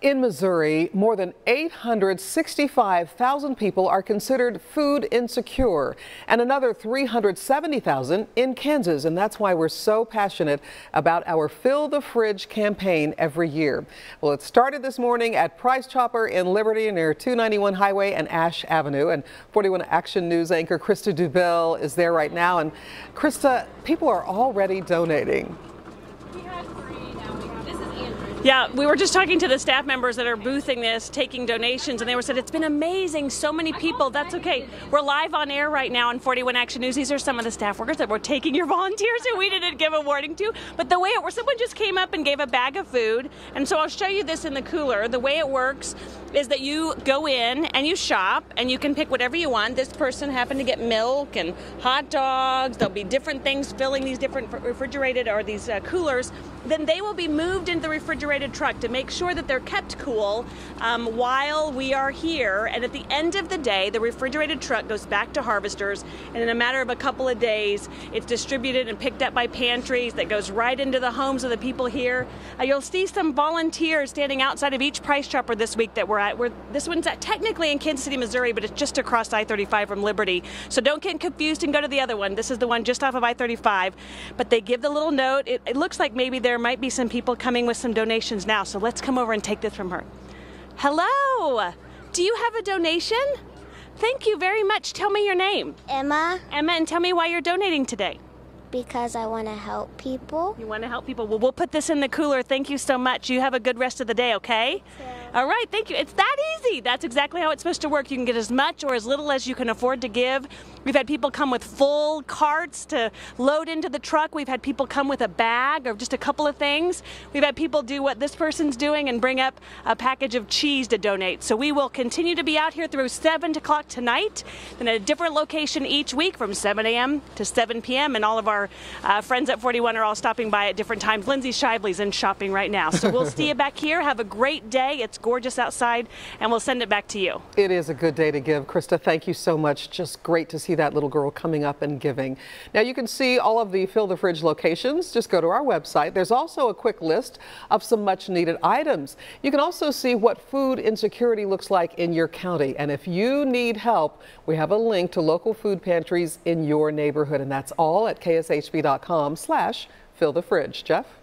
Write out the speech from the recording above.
In Missouri, more than 865,000 people are considered food insecure, and another 370,000 in Kansas. And that's why we're so passionate about our Fill the Fridge campaign every year. Well, it started this morning at Price Chopper in Liberty near 291 Highway and Ash Avenue. And 41 Action News anchor Krista Dubell is there right now. And Krista, people are already donating. Yeah, we were just talking to the staff members that are boothing this, taking donations, and they were said it's been amazing, so many people. That's okay. We're live on air right now on 41 Action News. These are some of the staff workers that were taking your volunteers who we didn't give a warning to. But the way it works, someone just came up and gave a bag of food, and so I'll show you this in the cooler. The way it works is that you go in and you shop and you can pick whatever you want. This person happened to get milk and hot dogs. There'll be different things filling these different refrigerated or these coolers. Then they will be moved into the refrigerated truck to make sure that they're kept cool while we are here. And at the end of the day, the refrigerated truck goes back to harvesters, and in a matter of a couple of days, it's distributed and picked up by pantries that goes right into the homes of the people here. You'll see some volunteers standing outside of each Price Chopper this week that we're at. This one's technically in Kansas City, Missouri, but it's just across I-35 from Liberty. So don't get confused and go to the other one. This is the one just off of I-35. But they give the little note. It looks like maybe there might be some people coming with some donations now. So let's come over and take this from her. Hello. Do you have a donation? Thank you very much. Tell me your name. Emma. Emma, and tell me why you're donating today. Because I want to help people. You want to help people? Well, we'll put this in the cooler. Thank you so much. You have a good rest of the day, okay? Yeah. All right, thank you. It's that easy. That's exactly how it's supposed to work. You can get as much or as little as you can afford to give. We've had people come with full carts to load into the truck. We've had people come with a bag or just a couple of things. We've had people do what this person's doing and bring up a package of cheese to donate. So we will continue to be out here through 7 o'clock tonight, and at a different location each week from 7 a.m. to 7 p.m. And all of our friends at 41 are all stopping by at different times. Lindsay Shively's in shopping right now. So we'll see you back here. Have a great day. It's gorgeous outside, and we'll send it back to you. It is a good day to give. Krista, thank you so much. Just great to see that little girl coming up and giving. Now you can see all of the Fill the Fridge locations. Just go to our website. There's also a quick list of some much needed items. You can also see what food insecurity looks like in your county. And if you need help, we have a link to local food pantries in your neighborhood. And that's all at kshb.com/fillthefridge. Jeff?